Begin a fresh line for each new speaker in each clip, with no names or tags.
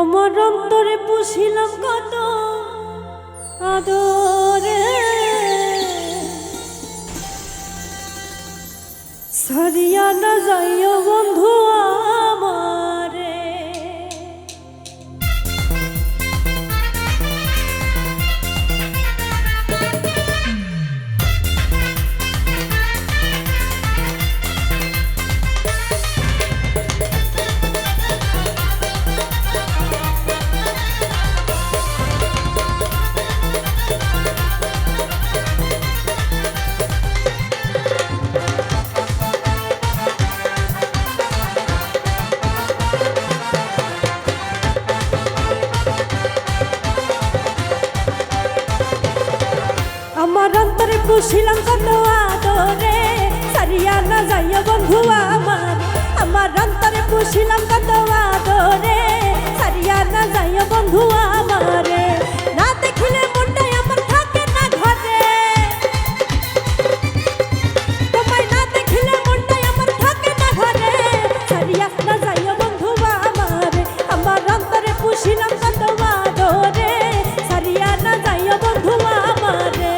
আমার অন্তরে পুষিলাম কত আদরে, ছাড়িয়া না যাইও বন্ধু আমারে। আমার অন্তরে পুষিলাম কত আদরে, ছাড়িয়া না যাইও বন্ধু আমার। আমার অন্তরে পুষিলাম কত আদরে, ছাড়িয়া না যাইও বন্ধু আমারে। না দেখিলে মনটাই আমার থাকে না ঘরে, তোমায় না দেখিলে মনটাই আমার থাকে না ঘরে, ছাড়িয়া না যাইও বন্ধু আমারে। আমার অন্তরে পুষিলাম কত আদরে, ছাড়িয়া না যাইও বন্ধু আমারে।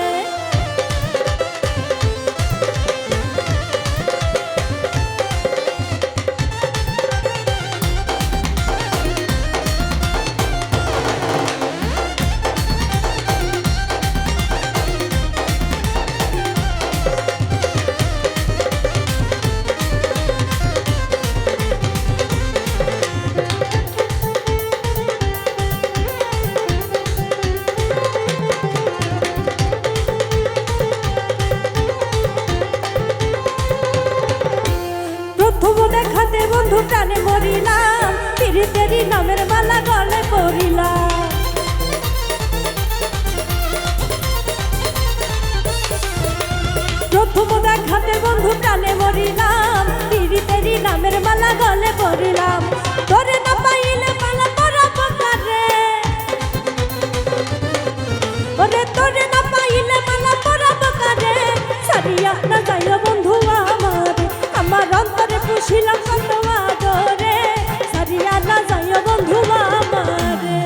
প্রথম দেখাতে বন্ধু প্রাণে মরিলাম, পিরিতেরি নামের মালা গলে পড়িলাম। প্রথম দেখাতে বন্ধু প্রাণে মরিলাম, পিরিতেরি নামের মালা গলে পড়িলাম। তোরে না পাইলে মালা পরাব কারে, ওরে তোরে না পাইলে মালা পরাব কারে, ছাড়িয়া না যাইও বন্ধু আমার। আমার অন্তরে পুষিলাম কত আদরে, ছাড়িয়া না যাইও বন্ধু আমারে।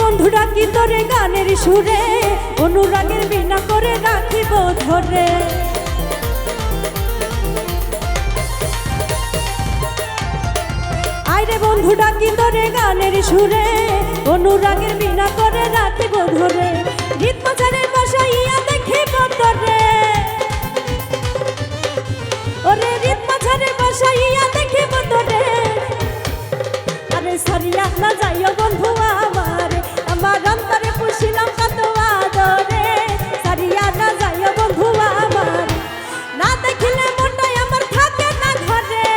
বন্ধু ডাকি তোরে গানের সুরে, অনুরাগের বিনা করে রাখিব ধরে। আইরে বন্ধু ডাকি তোরে গানের সুরে, অনুরাগের বিনা করে রাখিব ধরে। গীত মাঝারের বসাইয়া দেখিব তোরে, ওরে গীত মাঝারের বসাইয়া দেখিব তোরে। আরে ছাড়িয়া না যাইও বন্ধু আমার, আমার অন্তরে পুষিলাম কত আদরে, ছাড়িয়া না যাইও বন্ধু আমার। না দেখিলে মনটাই আমার থাকে না ঘরে,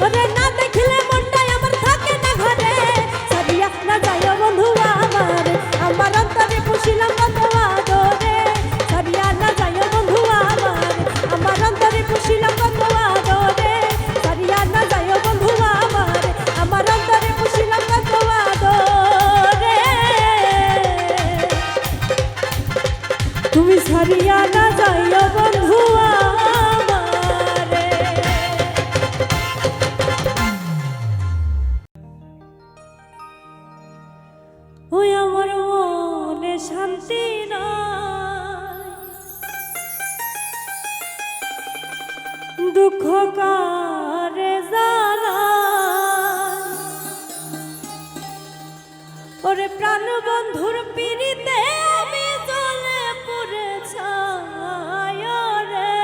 ওরে না দেখিলে মনটাই আমার থাকে না ঘরে, ছাড়িয়া না যাইও বন্ধু আমার। আমার অন্তরে পুষিলাম কত আদরে, ছাড়িয়া না যাইও বন্ধু আমার। আমার অন্তরে পুষিলাম কত আদরে, ছাড়িয়া না যাইও বন্ধু আমার। আমার অন্তরে পুষিলাম কত আদরে, তুমি ছাড়িয়া না যাইও বন্ধু আমারে। ওই আমার মনে শান্তি নাই, দুঃখ কারে জানাই, ওরে প্রাণ বন্ধুর পিড়িতে আমি জ্বলে পুড়ে ছাই রে।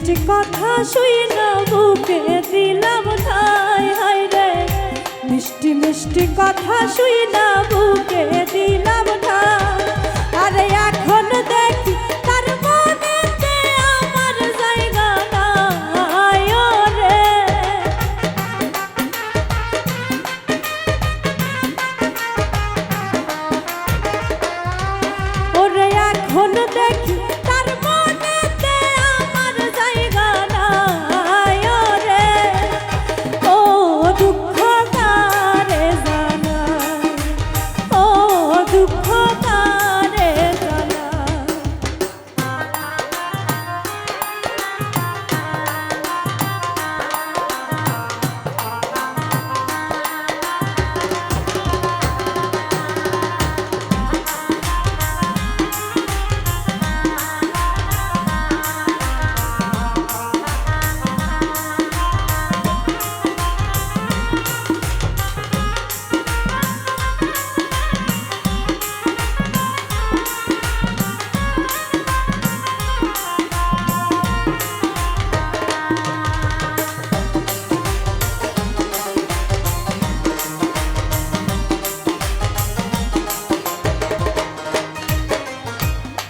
মিষ্টি কথা শুই না বুকে দিলাম ঠাই হাই রে মিষ্টি মিষ্টি কথা শুই না বুকে দিলাম ঠাই আরে এখন দেখি তার মনেতে আমার জায়গা নাই রে ওরে এখন দেখি তার মনেতে আমার জায়গা নাই রে ও দুঃখ কারে জানাই ও দুঃখ কারে জানাই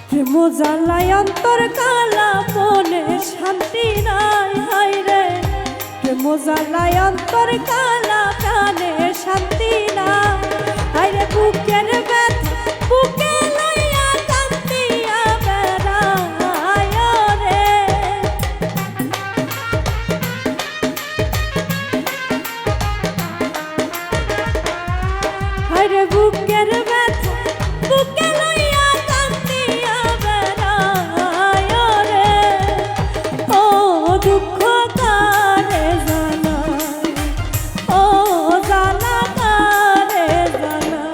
প্রেম জ্বালায় অন্তর কালা মনে শান্তি নাই হাই রে প্রেম জ্বালায় অন্তর কালা প্রাণে শান্তি নাই হাই রে বুকের ব্যথা বুকে লইয়া কান্দিয়া বেড়ায় রে হাই রে বুকের ব্যথা বুকে লইয়া কান্দিয়া বেড়ায় রে ও দুঃখ কারে জানাই ও জ্বালা কারে জানাই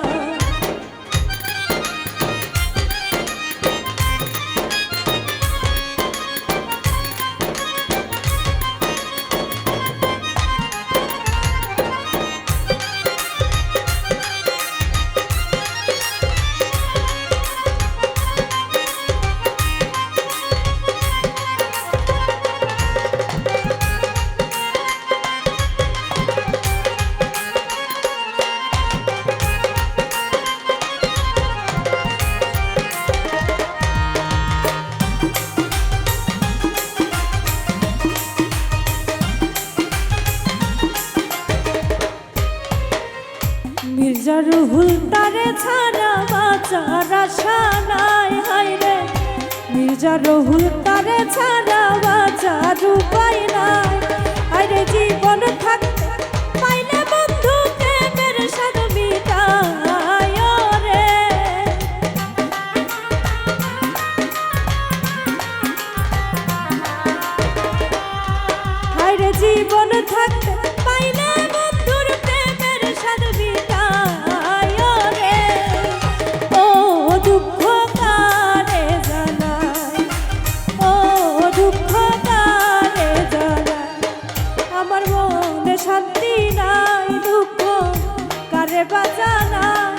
মির্জা রুহুল তারে ছাড়া বাঁচার আশা নাই হাই রে মির্জা রুহুল তারে ছাড়া বাঁচার উপায় নাই হাই রে জীবন থাকতে পাইলে বন্ধু প্রেমের স্বাদ মিটায় রে হাই রে জীবন থাকতে পাইলে বন্ধুর প্রেমের স্বাদ মিটায় রে ও দুঃখ কারে জানাই ও দুঃখ কারে জানাই আমার মনে শান্তি নাই দুঃখ কারে বাজানাই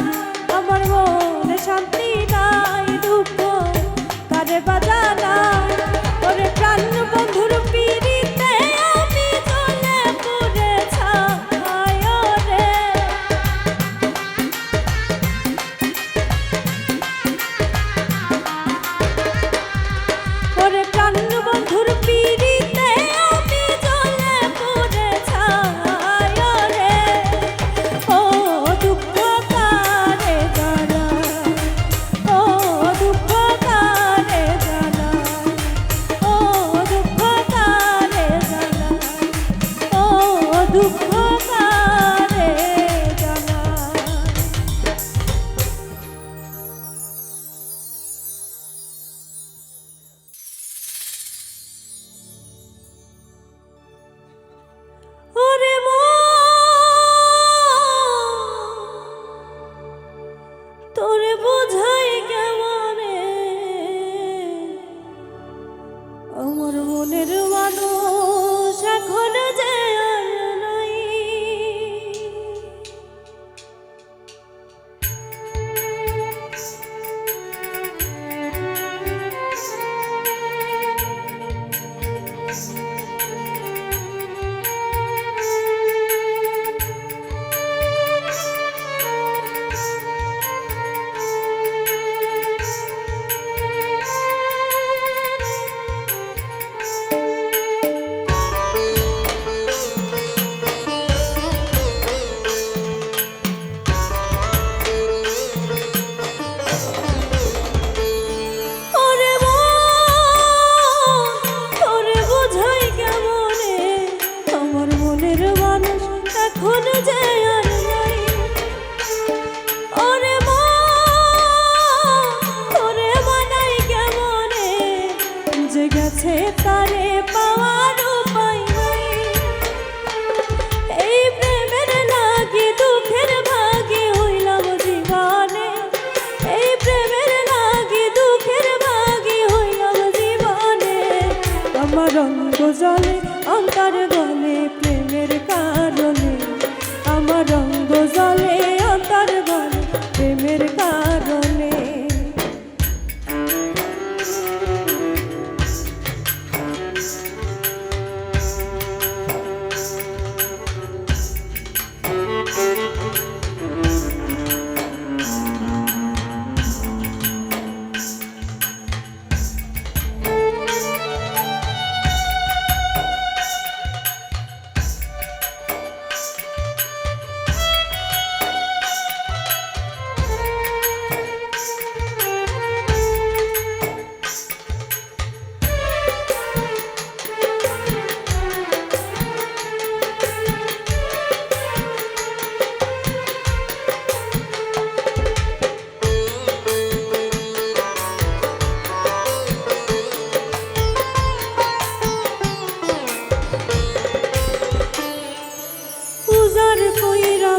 আমার মনে শান্তি নাই দুঃখ কারে বাজানাই ওরে প্রাণ বন্ধুর পিড়িতে আমি জ্বলে পুড়ে ছাই রে ওরে প্রাণ বন্ধুর পিড়িতে আমি জ্বলে পুড়ে ছাই রে ও দুঃখ কারে জানাই ও দুঃখ কারে জানাই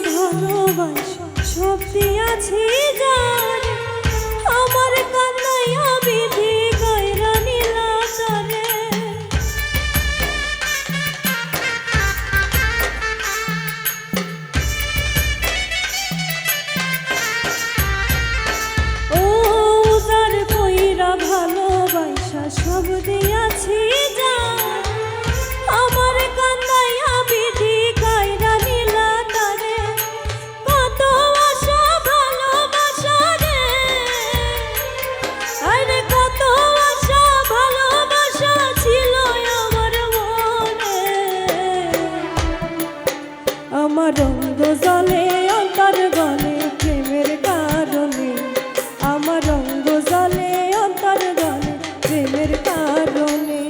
ভালোবাসা সব দিয়াছি যার আমার কান্নাইয়া বিধি কইরা নিলা তারে ও যার কইরা ভালোবাসা সব দিয়াছি যার আমার কান্নাইয়া বিধি কইরা নিলা তারে কত আশা ভালোবাসা রে আরে কত আশা ভালোবাসা ছিল আমার মনে আমার রঙ্গ জলে অন্তর গলে প্রেমের কারণে আমার রঙ্গ জলে অন্তর গলে প্রেমের কারণে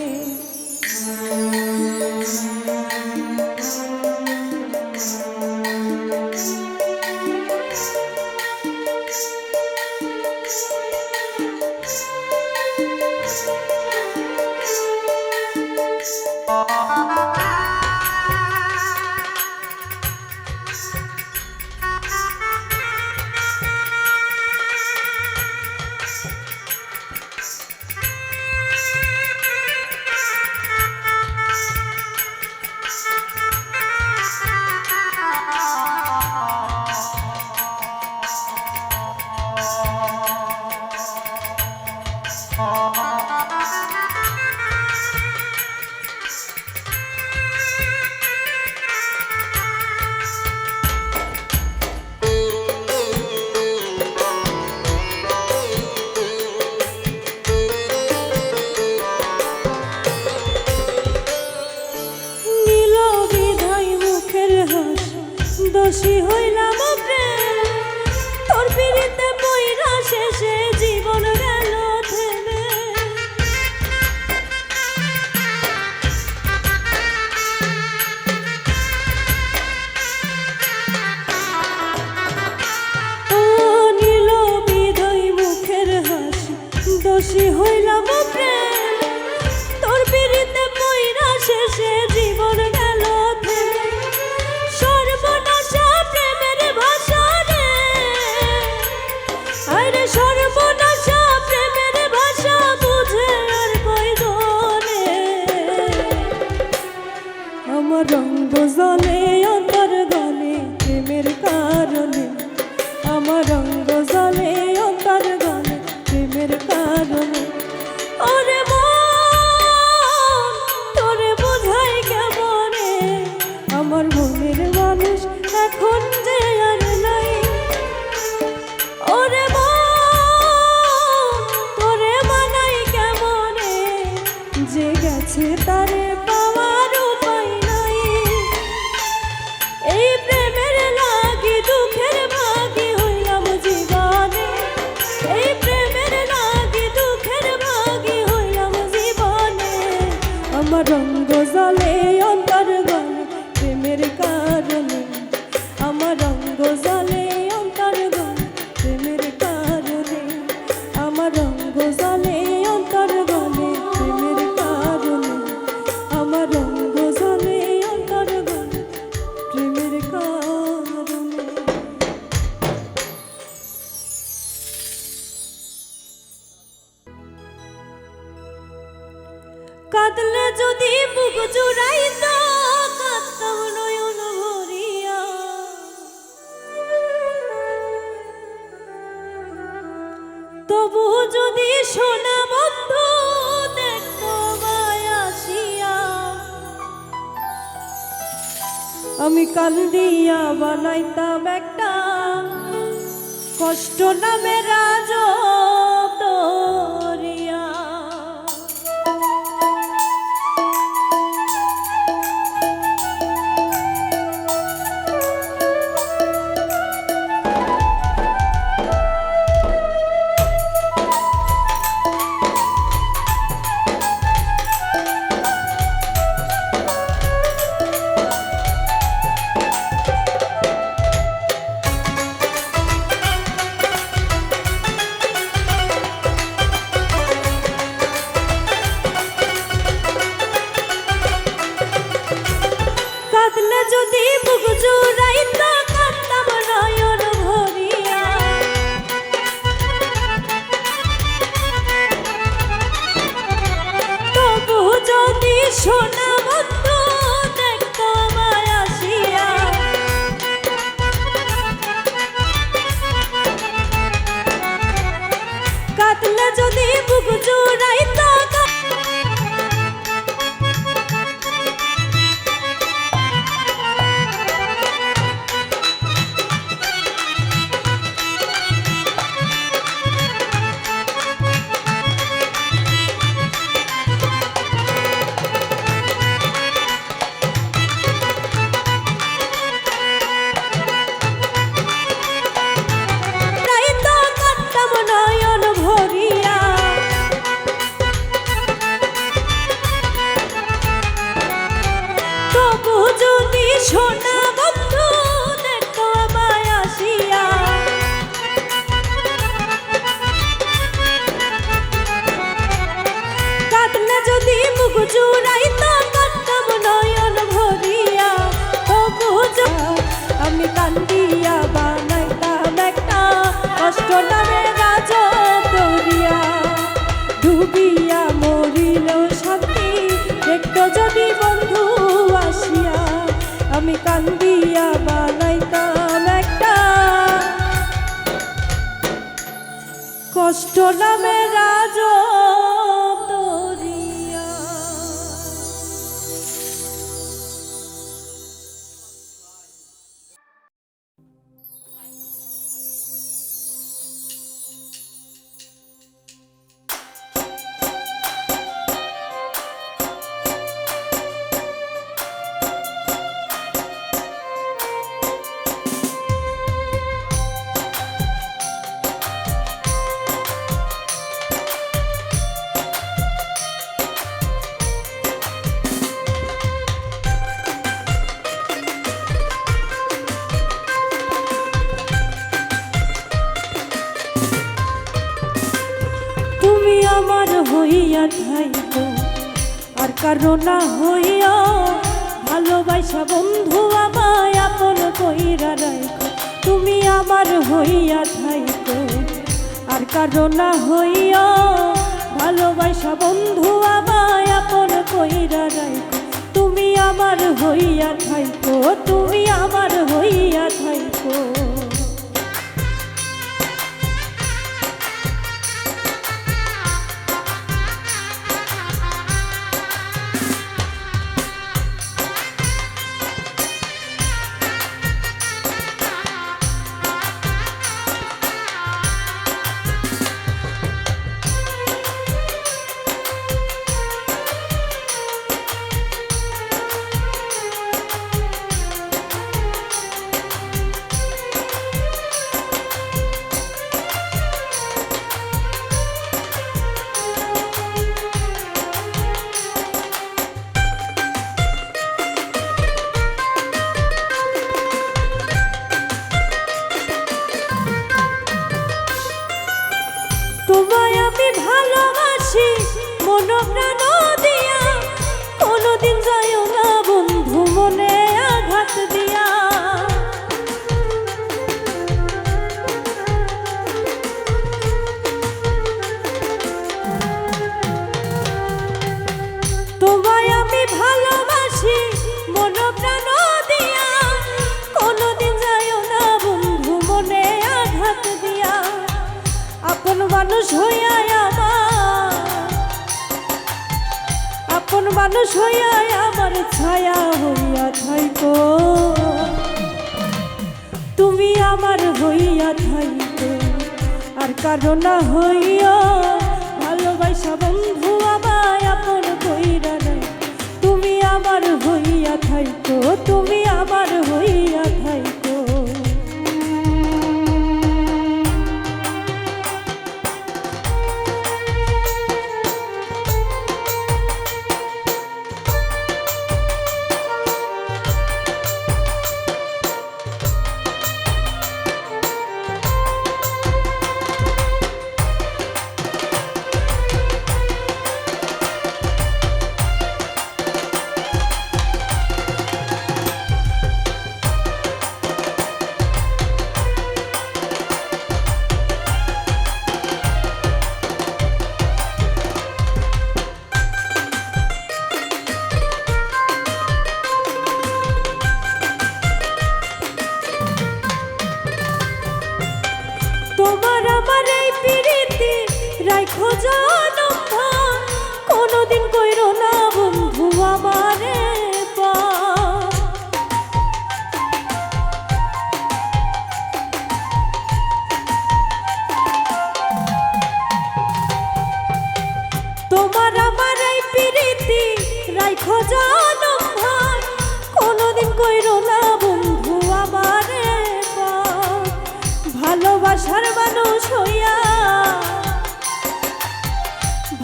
দোষী হইলাম প্রেম তোর পিড়িতে পইরা শেষে জীবন গেল থেমে ও নীল বিধই মুখের হাসি দোষী হইলাম প্রেম তোর পিড়িতে পইরা শেষে জীবন গেল থেমে সর্বনাশা প্রেমের ভাষা রে আরে সর্বনাশা প্রেমের ভাষা বুঝে আর কয়জনে আমার রঙ্গ জলে অন্তর গলে প্রেমের কারণে আমার রঙ্গ জলে অন্তর গলে প্রেমের কারণে ওরে তোরে বোঝাই কেমনে আমার মনের মানুষ এখন যে আর নাই ওরে তোরে মানাই কেমনে যে গেছে তারে পাওয়ার উপায় নাই এই প্রেমের লাগি দুঃখের ভাগি হইলাম জীবনে এই প্রেমের লাগি দুঃখের ভাগি হইলাম জীবনে আমার রঙ্গ জলে অন্তর গলে প্রেমের কারণে আমার রঙ্গ জলে অন্তর গলে প্রেমের কারণে আমার রঙ্গ জলে অন্তর গলে প্রেমের কারণে আমার রঙ্গ জলে অন্তর গলে প্রেমের কারণে কাঁদলে যদি বুক জুড়াইত কাঁদতাম নয়ন ভরিয়া তবু যদি সোনা বন্ধু দেখতো আসিয়া আমি কান্দিয়া বানাইতাম একটা কষ্ট নামে রাজব দরিয়া কষ্ট নামে রাজ দরিয়া। আমার হইয়া থাইকো আর কারো না হইয়া, ভালোবাসা বন্ধু আমায় আপন কইরা রাখো। তুমি আমার হইয়া থাইকো আর কারো না হইয়া, ভালোবাসা বন্ধু আমায় আপন কইরা রাখো। তুমি আমার হইয়া থাইকো, তুমি আমার হইয়া থাইকো। তোমায় আমি ভালোবাসি মন প্রাণ দিয়া, কোনোদিন যাইও না বন্ধু মনে আঘাত দিয়া। তোমায় আমি ভালোবাসি মন প্রাণ দিয়া, কোনোদিন যাইও না বন্ধু মনে আঘাত দিয়া। আপন মানুষ হইয়া আমার, আপন মানুষ হইয়া আমার ছায়া হইয়া থাইকো। তুমি আমার হইয়া থাইকো আর কারো না হইয়া, ভালোবাসা বন্ধু আমায় আপন কইরা রাখো। তুমি আমার হইয়া থাইকো, তুমি আমার হইয়া থাইকো। তোমার আমার এই প্রীতি রাখো জানো, কোনোদিন কইরো না বন্ধু আমারে পা। তোমার আমার এই প্রীতি রাখো জানো, কোনোদিন কইরো না বন্ধু আমারে পা। ভালোবাসার মানুষ হইয়া,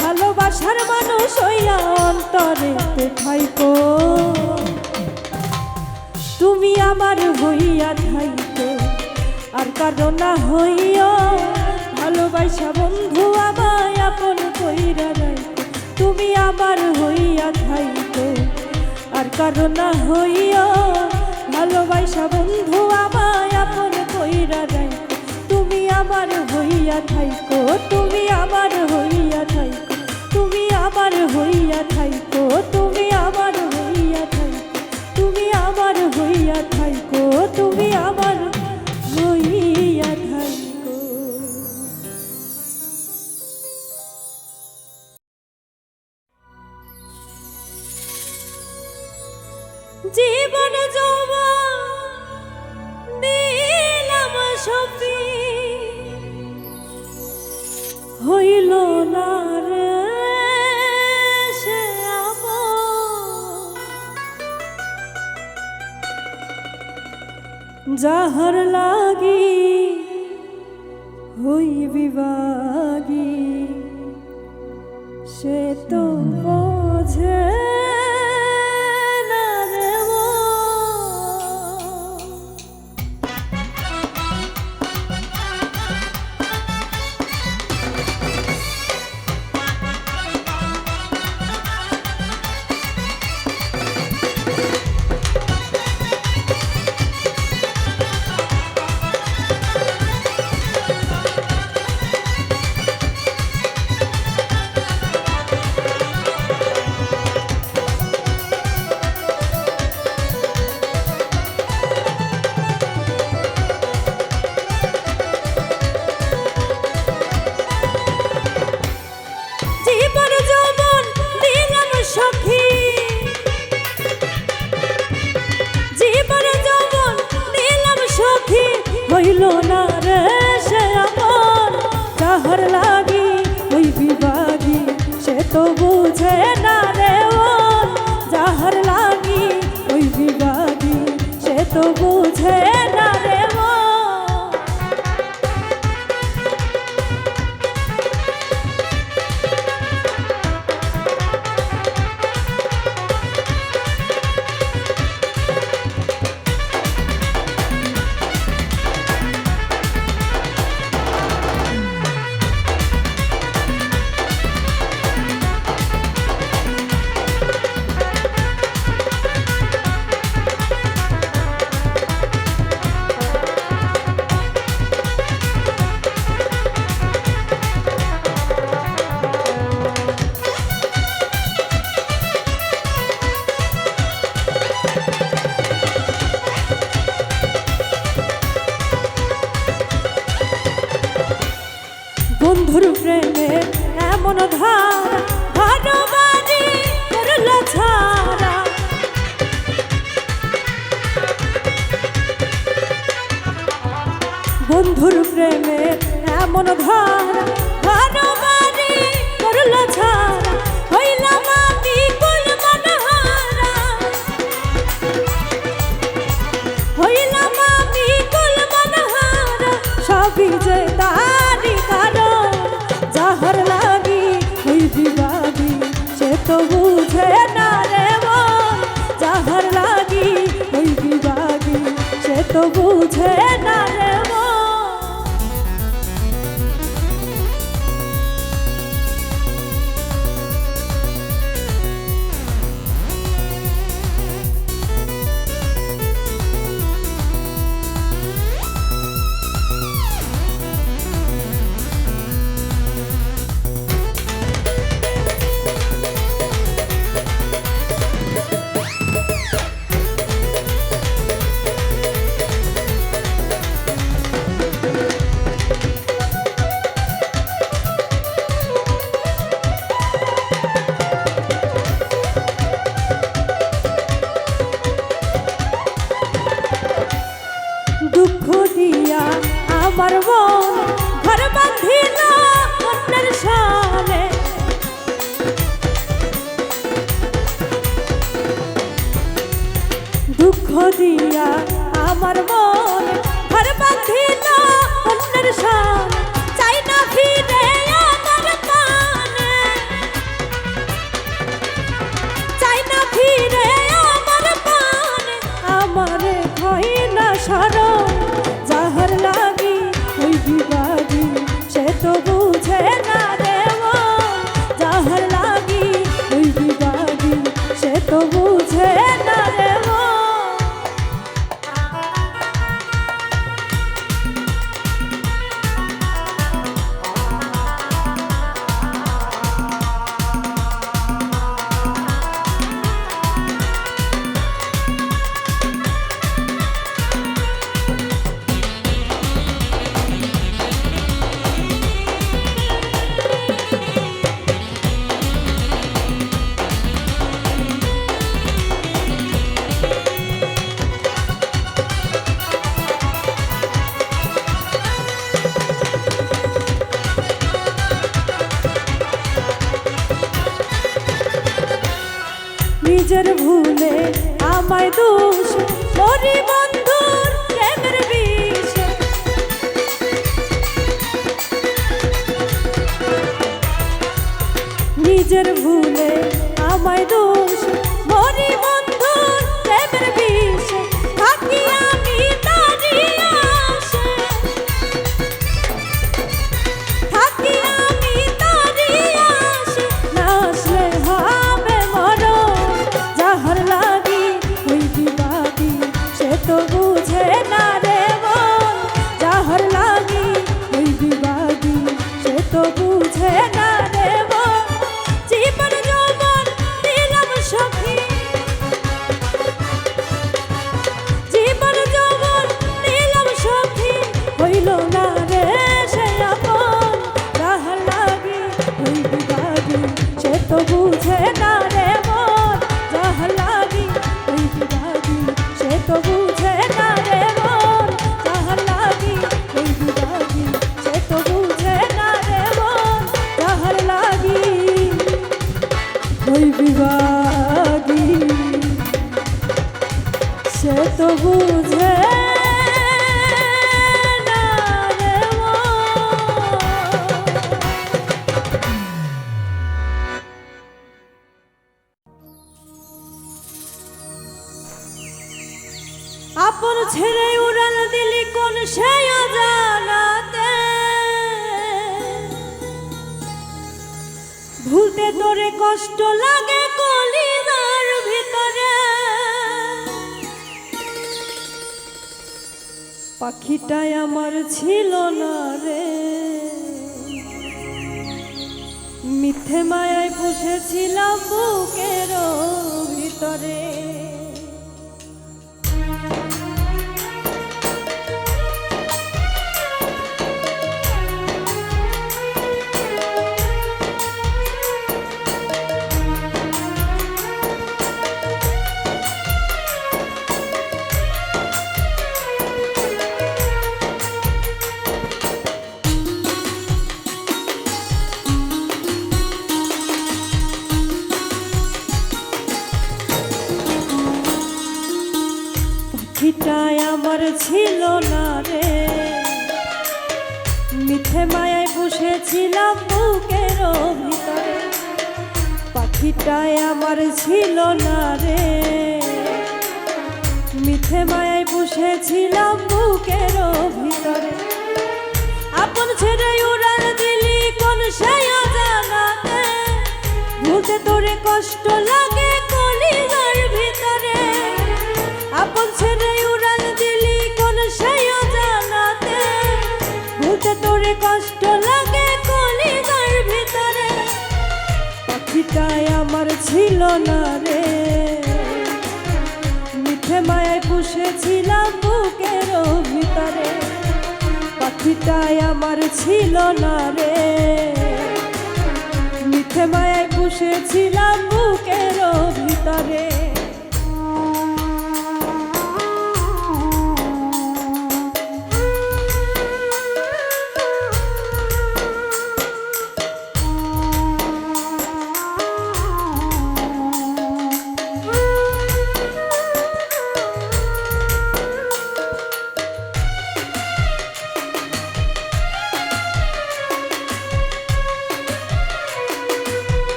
ভালোবাসার মানুষ হইয়া অন্তরে থাইকো। তুমি আমার হইয়া থাইকো আর কারো না হইয়া, ভালোবাসা বন্ধু আমায় আপন কইরা রাখো। তুমি আমার হইয়া থাইকো আর কারো না হইয়া, ভালোবাসা বন্ধু আমায় আপন কইরা রাখো। তুমি আমার হইয়া থাইকো, তুমি আমার হইয়া থাইকো। তুমি আমার হইয়া থাইকো, তুমি আমার হইয়া থাইকো। তুমি আমার হইয়া থাইকো, তুমি আমার হইয়া থাইকো। সফি হইল না রে সে যাহার লাগি হই বিভাগী সে তো বোঝে না রে হইল না রে সে আমার যাহার লাগি ওই বিভাগী সে তো বুঝে না রে ও যাহার লাগি ওই বিভাগী সে তো বুঝে না রে ও বন্ধুর প্রেমে এমন ধারা ভালোবাসি করল ছাড়া বন্ধুর প্রেমে এমন ধারা ভালোবাসি করল ছাড়া হইলাম আমি কুলমনহারা হইলাম আমি কুলমনহারা সবই যে তারি কারণ যাহার লাগি ওই বিভাগী সে তো বুঝে না রে মন যাহার লাগি ওই বিভাগী সে তো বুঝে না রে মন দুঃখ দিয়া আমার মন ঘর বাঁধিল অন্যের সামনে দুঃখ দিয়া আমার মন ঘর বাঁধিল অন্যের সামনে চাই না ফিরে আমার পানে চাই না ফিরে আমার পানে আমারে হয় না সারণ যাহার লাগি ওই বিভাগী সে তো বুঝে না রে মন যাহার লাগি ওই বিভাগী সে তো বুঝে না রে মন নিজের ভুলে আমায় দোষ মরি বন্ধুর প্রেমের বিষে নিজের ভুলে আমায় দোষ মরি বন্ধুর প্রেমের বিষে থাকি আমি তারি আশে থাকি আমি তারি আশে না আসলে হবে মরণ যাহার লাগি ওই বিবাদী সে তো বুঝে না রে মন যাহার লাগি ওই বিবাদী সে তো বুঝে না রে মন জীবন যৌবন দিলাম সখী জীবন যৌবন দিলাম সখী হইল না রে সে আপন যাহার লাগি ওই বিবাদী সে তো বুঝে না রে মন যাহার লাগি ওই বিবাদী সে তো বুঝে না রে মন যাহার লাগি ওই বিবাদী সে তো বুঝে না রে মন যাহার লাগি ওই বিবাদী সে তো বুঝে না রে মন। আপন ছেড়ে উড়াল দিলি কোন সে অজানাতে ভুলতে তোরে কষ্ট লাগে কলিজার ভিতরে পাখিটাই আমার ছিল না রে মিথ্যে মায়ায় বসেছিলাম বুকের ভিতরে পাখিটাই আমার ছিল না রে মিথ্যে মায়ায় বসেছিলাম বুকের ভিতরে পাখিটাই আমার ছিল না রে মিথ্যে মায়ায় বসেছিলাম বুকের ভিতরে আপন ছেড়ে উড়াল দিলি কোন সে অজানাতে ভুলতে তোরে কষ্ট লাগে কলিজার ভিতরে আপন ছেড়ে উড়াল দিলি কোন সে অজানাতে ভুলতে তোরে কষ্ট লাগে কলিজার ভিতরে পাখিটাই আমার ছিল না রে মিথ্যে মায়ায় পুষেছিলাম বুকের ভিতরে পাখিটাই আমার ছিল না রে মিথ্যে মায়ায় পুষেছিলাম বুকের ভিতরে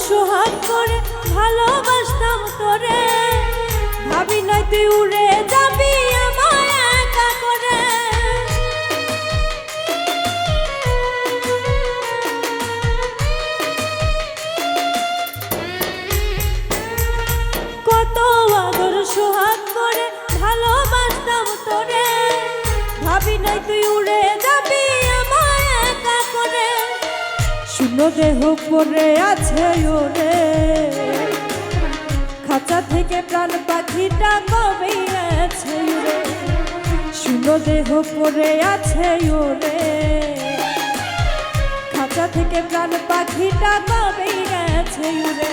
সোহাগ করে ভালোবাসতাম তোরে ভাবি নাই তুই উড়ে যাবি আমায় একা করে কত আদর সোহাগ করে ভালোবাসতাম তোরে ভাবি নাই তুই উড়ে যাবি আমায় একা করে শূন্য দেহ পড়ে আছে ওরে খাঁচা থেকে প্রাণ পাখিটা কবে আছে ওরে শূন্য দেহ পড়ে আছে ওরে খাঁচা থেকে প্রাণ পাখিটা কবেই গেছে উড়ে,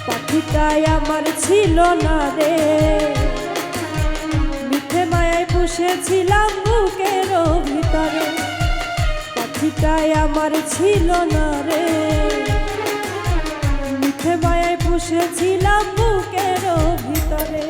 পাখিটাই আমার ছিল না রে। মিথ্যে মায়ায় পুষেছিলাম বুকের ভিতরে, পাখিটাই আমার ছিল না রে। মিথ্যে মায়ায় পুষেছিলাম বুকের ভিতরে।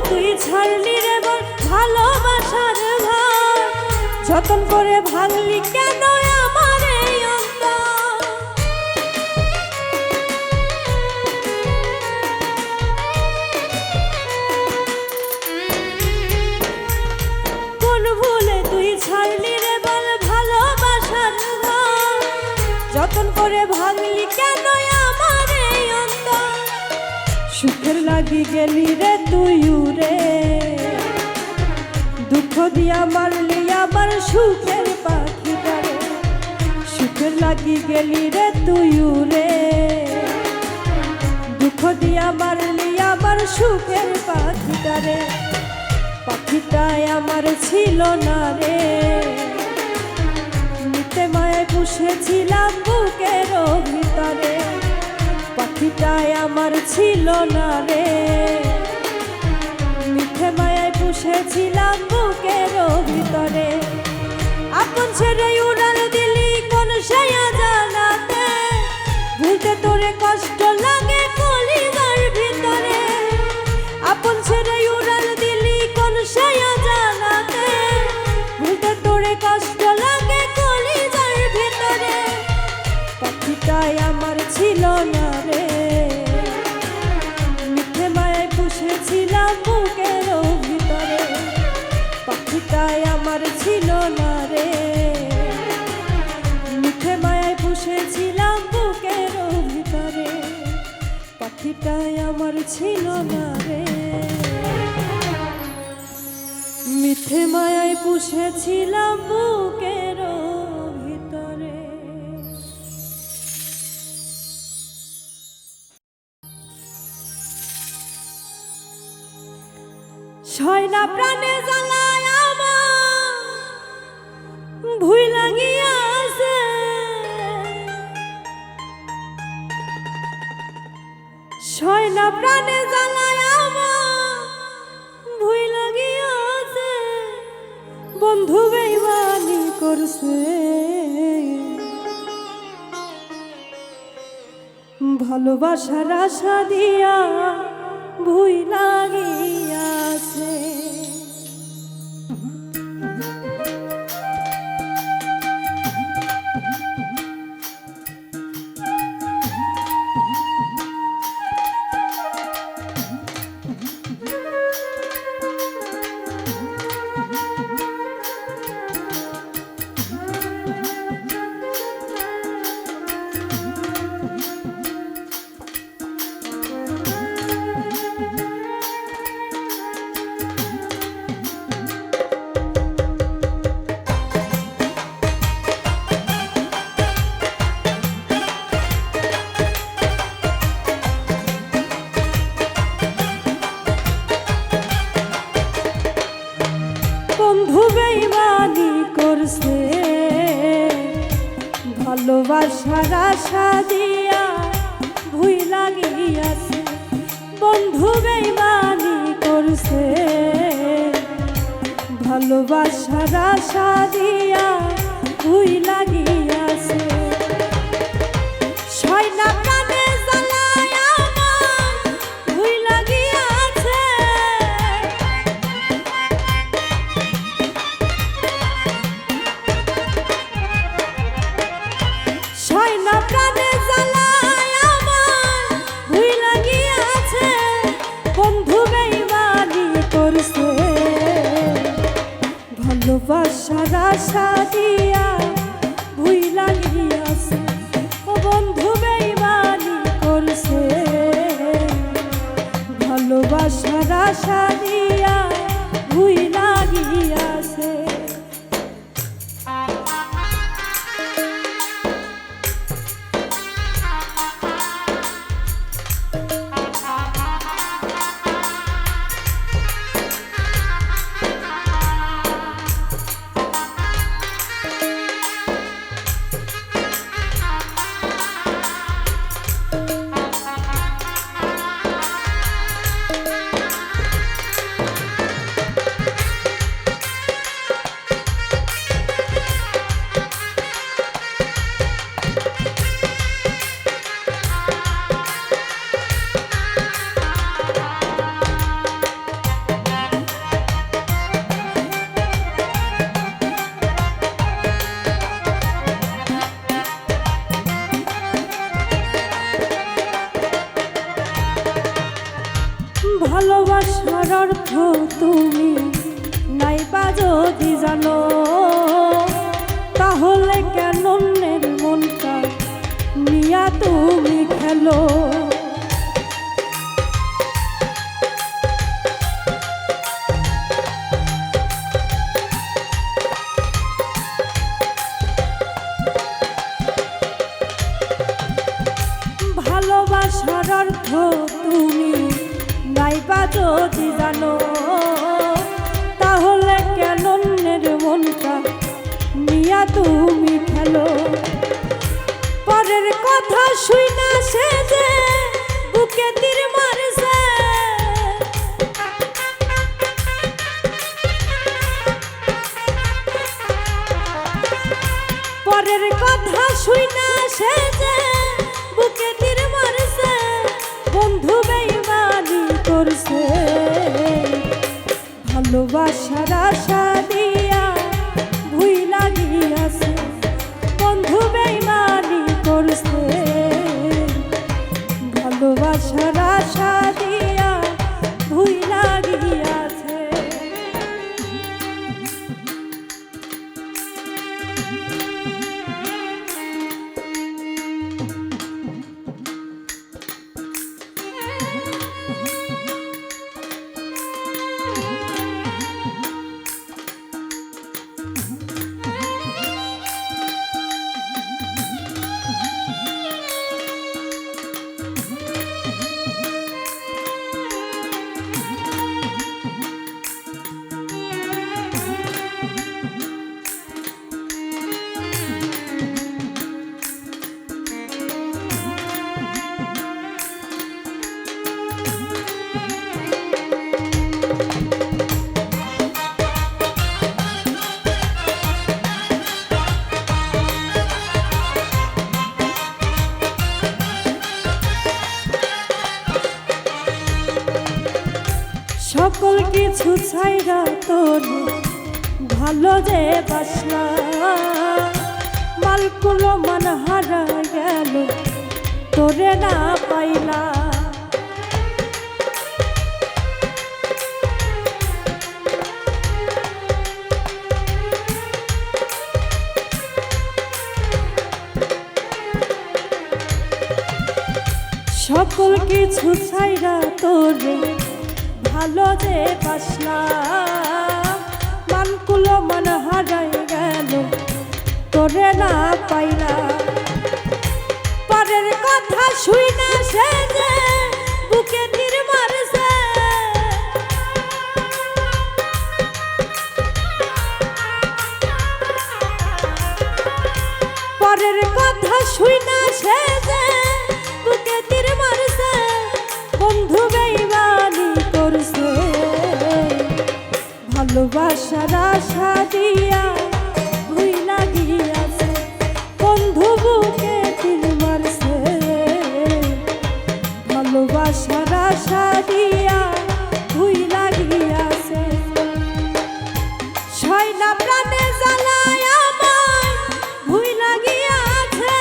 তুই ছাড়লি রে বল ভালোবাসার ঘর, যতন করে ভাঙলি কেন আমার এই অন্তর। কোন ভুলে তুই ছাড়লি রে বল ভালোবাসার ঘর, যতন করে ভাঙলি কেন আমার এই অন্তর। সুখের লাগি গেলি রে তুই উড়ে, দুঃখ দিয়া মারলি আমার সুখের পাখিটারে। সুখের লাগি গেলি রে তুই উড়ে, দুঃখ দিয়া মারলি আমার সুখের পাখিটারে। পাখিটাই আমার ছিল না রে, মিথ্যে মায়ায় পুষেছিলাম বুকের ভিতরে। পাখিটাই আমার ছিল না রে, মিথ্যে মায়ায় পুষেছিলাম বুকের ভিতরে। আপন ছেড়ে উড়াল দিলি কোন সায়া জানাতে, ভুলতে তোরে কষ্ট লাগে কলিজার ভিতরে। আপন ছেড়ে উড়াল দিলি কোন সায়া জানাতে, ভুলতে তোরে কষ্ট লাগে কলিজার ভিতরে। পাখিটাই আমার ছিল না রে, মিথ্যে মায়ায় পুষেছিলাম বুকের ভিতরে। পাখিটাই আমার ছিল না রে, মিথ্যে মায়ায় পুষেছিলাম বুকের ভিতরে। পাখিটাই আমার ছিল না রে, মিথ্যে মায়ায় পুষেছিলাম বুকের ভিতরে। ছয়না প্রাণে জ্বালায় আমার ভুই লাগিয়াছে, ছয়না প্রাণে জ্বালায় আমার ভুই লাগিয়াছে। বন্ধু বেইমানি করছে, ভালোবাসার আশা দিয়া ভুই লাগিয়াছে। বন্ধু বেইমানি করছে, ভালোবাসার আশা দিয়া ভুই লাগিয়াছে। বন্ধু বেইমানি করছে, ভালোবাসার আশা দিয়া ভুই লাগিয়াছে। ছয়না প্রাণে জ্বালায় আমার ভুই লাগিয়াছে। ভালোবাসার আশা দিয়া ভুইলা গিয়াছে ও বন্ধু বেইমানি করছে ভালোবাসার আশা দিয়া ভুইলা গিয়াছে ভালোবাসার অর্থ তুমি নাইবা যদি জানো তাহলে কেন অন্যের মনটা নিয়া তুমি খেলো ভালোবাসার অর্থ তুমি নাইবা যদি জানো তাহলে কেন অন্যের মনটা নিয়া তুমি খেলো পরের কথা শুইনা সে যে বুকে তীর মারছে পরের কথা শুইনা সে যে বুকে তীর মারছে বন্ধু বেইমানি করছে ভালোবাসার আশা দিয়া ভুইলা গিয়াছে বন্ধু বেইমানি করছে ভালোবাসার আশা দিয়া ভুইলা গিয়াছে সকল কিছু ছাইরা তোর ভালো যে বাসনা মালকুলো মান হারা গেল তোরে না পাইলা সকল কিছু ছাইরা তোরে ভালো যে বাসনা মানকুলো মান হারাই গেল তোরে না পাইলা পরের কথা শুইনা সে যে বুকে তীর মারছে পরের কথা শুইনা সে যে বুকে তীর মারছে বন্ধু বেইমানি করছে ভালোবাসার আশা দিয়া ভুইলা গিয়াছে বন্ধু বুকে তীর মারছে ভালোবাসার আশা দিয়া ভুইলা গিয়াছে ছয়লা প্রাণে জ্বালায় আমায় ভুইলা গিয়াছে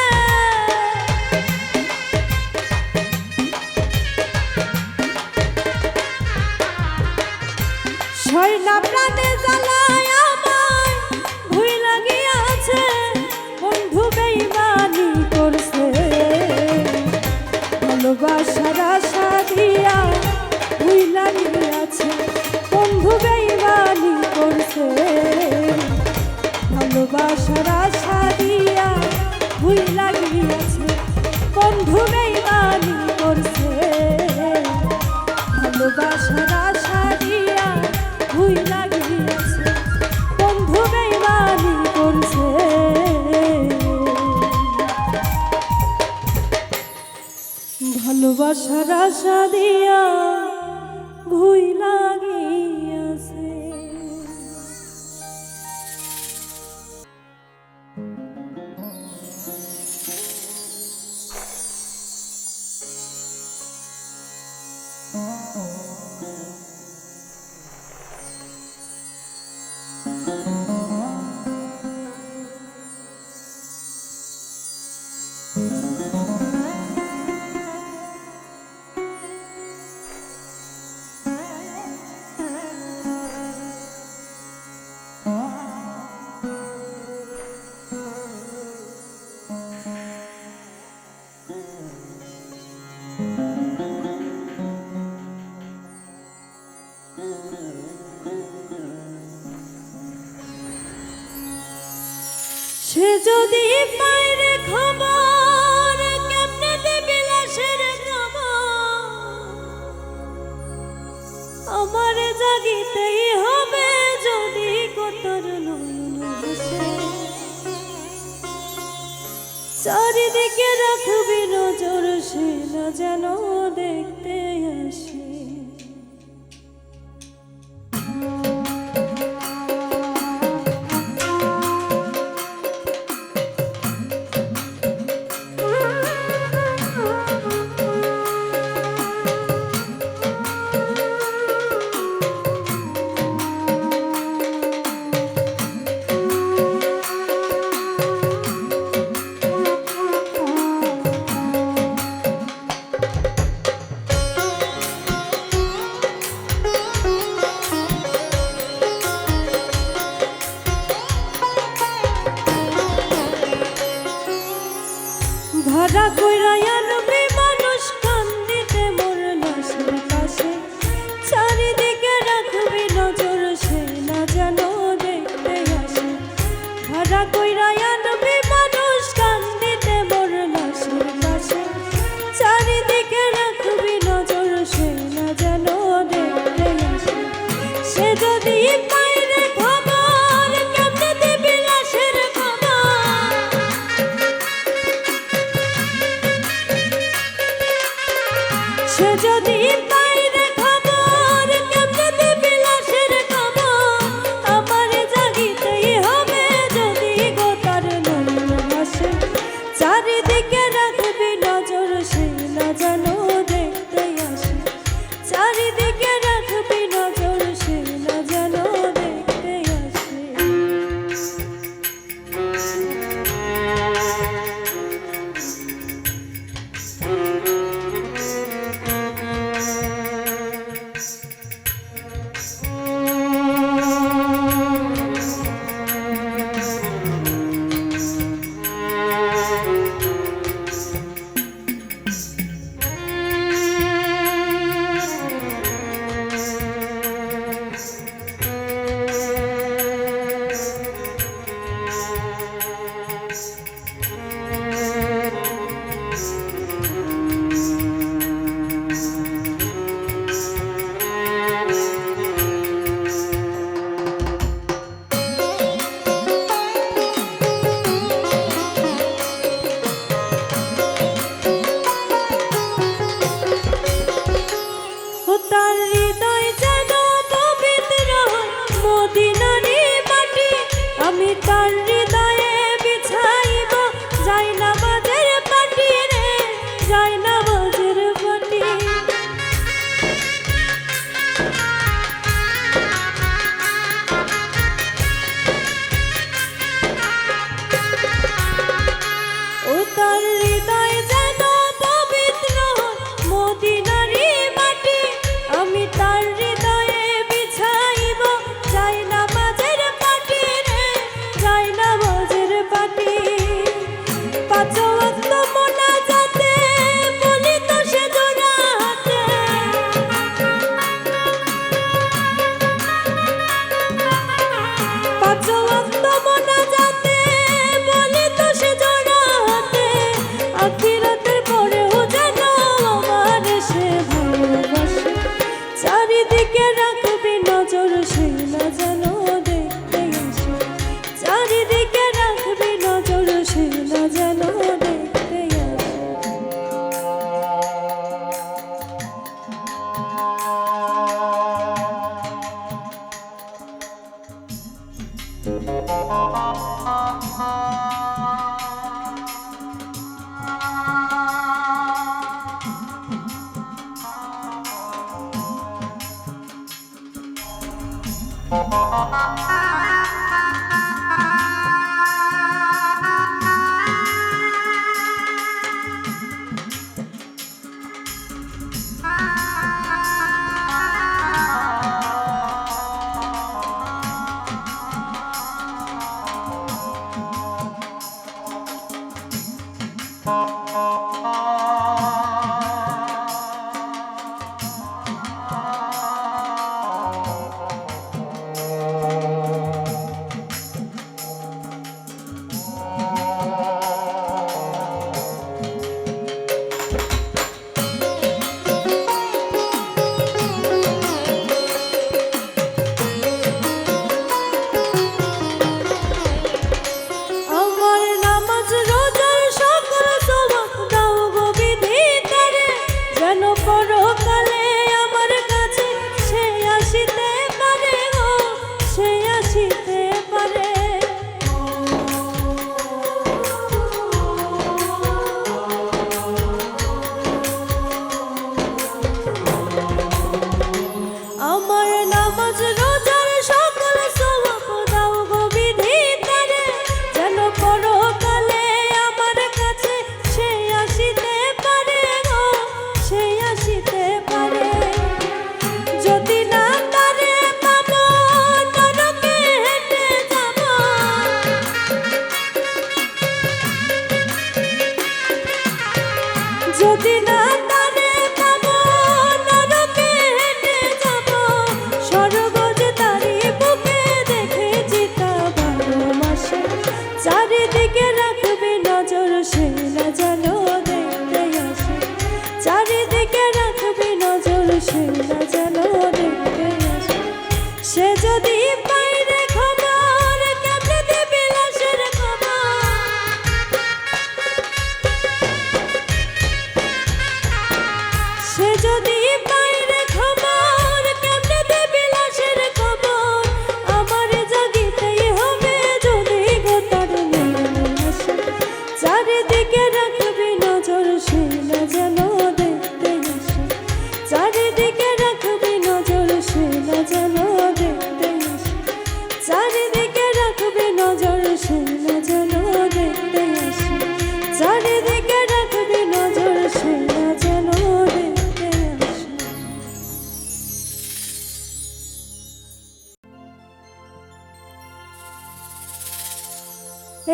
ছয়লা প্রাণে জ্বালায় আমায় ভালোবাসার আশা দিয়া ভুই লাগিয়াছে। সে যদি পাইরে খবর কেমনে দেবে লাশের খবর, আমার জাগিতেই হবে যদি কতর নয়ন ভাসে। চারিদিকে রাখবি নজর সে না যেন দেখতে আসে। ভাড়া কইরা আনবি মানুষ কান্দিতে মোর লাশের পাশে। চারিদিকে রাখবি নজর সে না যেন দেখতে আসে। ভাড়া কইরা আনবি মানুষ কান্দিতে মোর লাশের পাশে। চারিদিকে রাখবি নজর সে না যেন দেখতে আসে। সে যদি পাইরে খবর কেমনে দিবি লাশের খবর, সে যদি পাইরে খবর কেমনে দিবি লাশের খবর, আমার জাগিতেই হবে যদি গোতার নয়ন ভাসে। চারিদিকে রাখবি নজর সে না যেন দেখতে আসে। চারিদিকে রাখবি নজর সে না যেন দেখতে আসে। সে না যেন দেখতে আসে। সে যদি বাইরে খবর কেমনে দেবে লাশের খবর, সে যদি বাইরে খবর কেমনে দেবে লাশের খবর, আমার জাগিতেই হবে যদি গোতার নেমে আসে। চারিদিকে রাখবি নজর সে না যেন দেখতে আসে, চারিদিকে রাখবি নজর সে না যেন দেখতে আসে, চারিদিকে রাখবি নজর সে না যেন দেখতে আসে, চারিদিকে রাখবি নজর সে না যেন দেখতে আসে।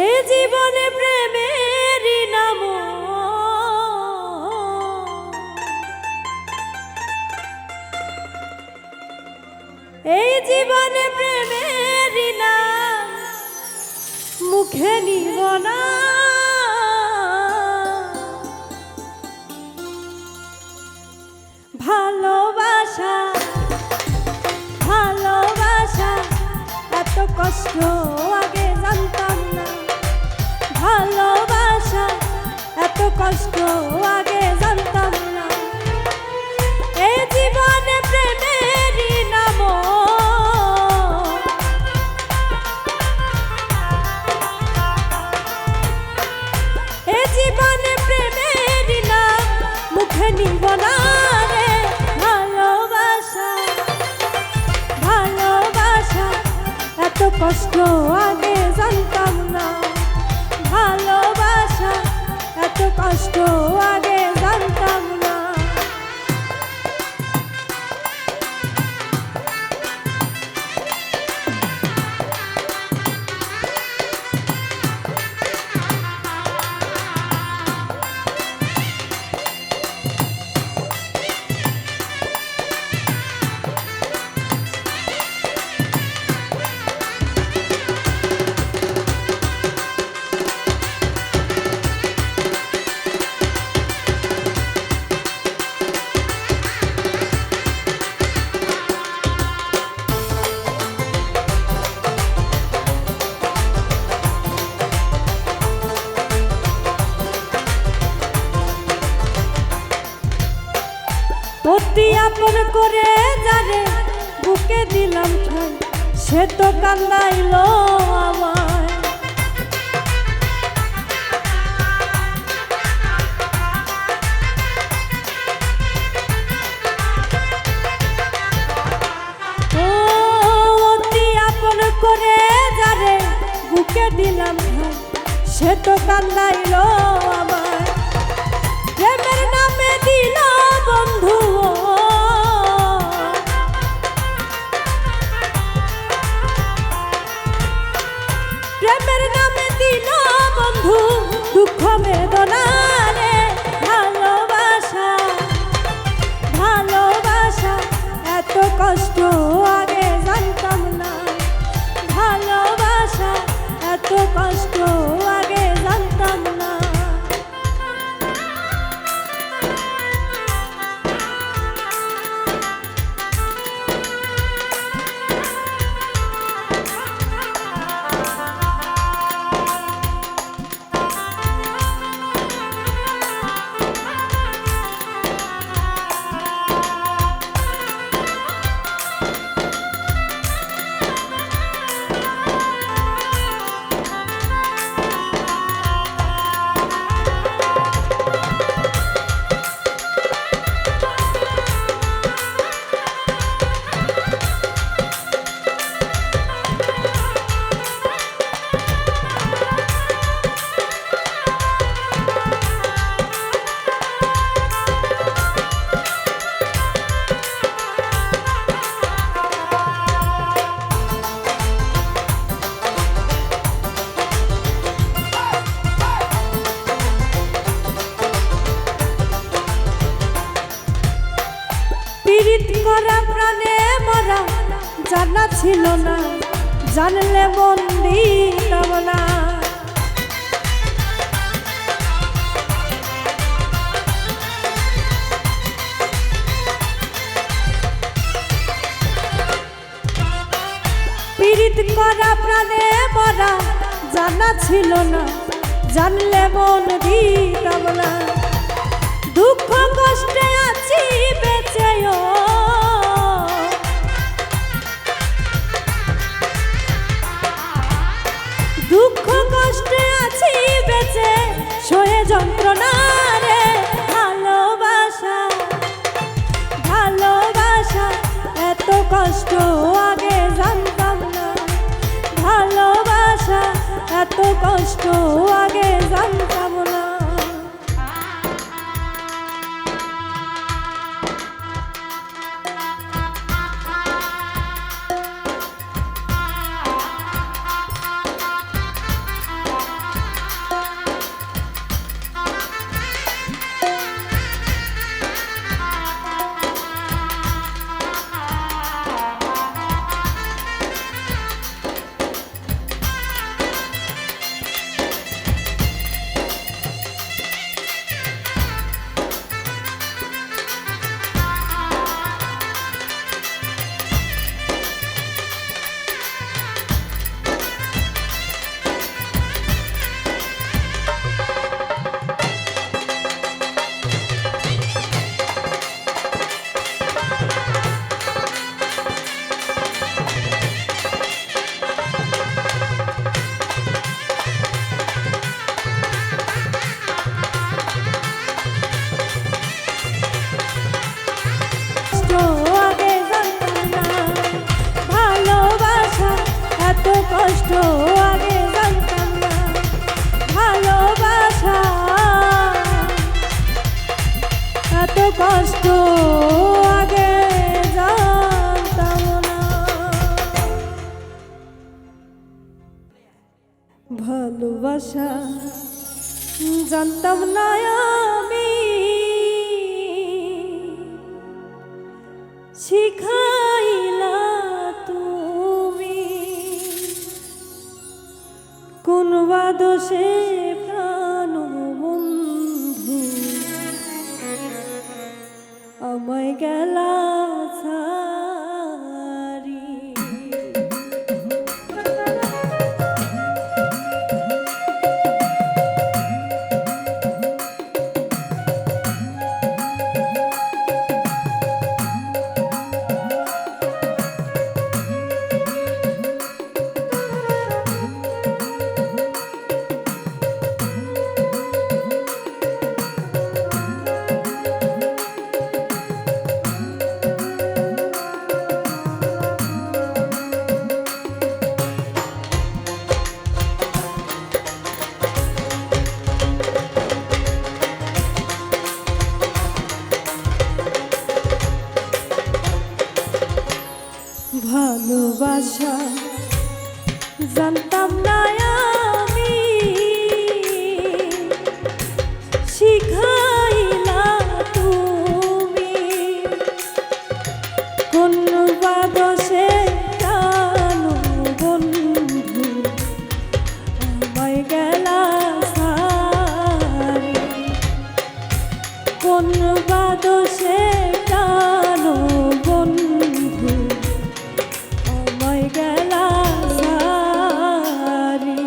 এ জীবনে প্রেমেরই নাম, এই জীবনে প্রেমেরই নাম মুখে নিব না, ভালোবাসা ভালোবাসা এত কষ্ট আগে জানতাম না, ভালোবাসা এত কষ্ট আগে জানতাম না। এই জীবনে প্রেমেরই নাম, এই জীবনে প্রেমেরই নাম মুখে নিব না রে। ভালোবাসা ভালোবাসা এত কষ্ট আগে জানতাম না, ভালোবাসা এত কষ্ট আগে জানতাম না। অতি আপন করে যারে বুকে দিলাম ঠাই, সে তো কান্দাইলো আমায়। ও অতি আপন করে যারে বুকে দিলাম ঠাই, সে তো কান্দাইলো আমায়। প্রেমের নামে দিল বন্ধু, প্রেমের নামে দিল বন্ধু দুঃখ বেদনা রে। ভালোবাসা ভালোবাসা এত কষ্ট আগে জানতাম না, ভালোবাসা এত কষ্ট আগে জানতাম না। পীড়িত করা প্রাণে মরা জানা ছিল না, জানলে মন দিতাম না। ঈদ করা প্রাণে মরা জানা ছিল না, জানলে মন দিতাম না। দুঃখ কষ্টে আছি বেঁচেও, দুঃখ কষ্টে আছি বেঁচে সয়ে যন্ত্রণা রে। ভালোবাসা ভালোবাসা এত কষ্ট আগে জানতাম না, ভালোবাসা এত কষ্ট আগে জানতাম না। কষ্ট আগে জানতাম না, ভালোবাসা এত কষ্ট আগে জানতাম না। ভালোবাসা জানতাম না আমি, শিখাইলা তুমি কোন বাদশে প্রাণ বন্ধু আমায় গেলা ছাড়ি। ভালোবাসা জানতাম না আমি, শিখাইলা তুমি কোন বাদশে প্রাণ বন্ধু আমায় গেলা ছাড়ি। কোন বাদশে প্রাণ বন্ধু আমায় গেলা ছাড়ি।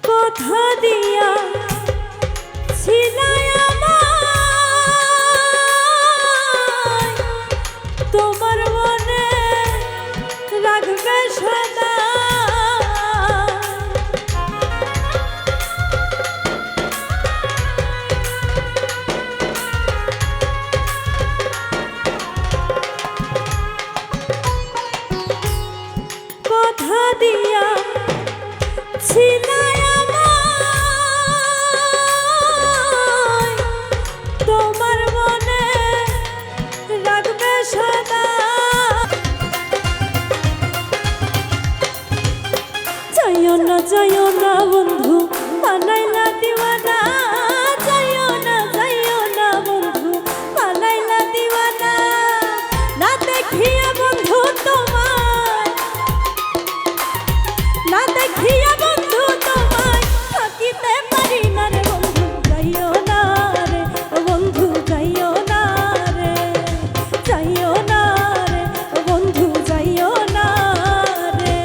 কথা দিয়া ছিলাই আমায়, তোমার মনে রাখবে সদা। ধোকা দিয়া ছিলাই আমায়, তোমার মনে রাখবে সদা। যাইও না বন্ধু বানাইলা দিওয়ানা, যাইও না বন্ধু বানাইলা দিওয়ানা। না দেখিয়া বন্ধু তোমায়, না দেখিয়া বন্ধু তোমায় থাকিতে পারি না রে বন্ধু। যাইও না রে ও বন্ধু, যাইও না রে, যাইও না রে ও বন্ধু, যাইও না রে।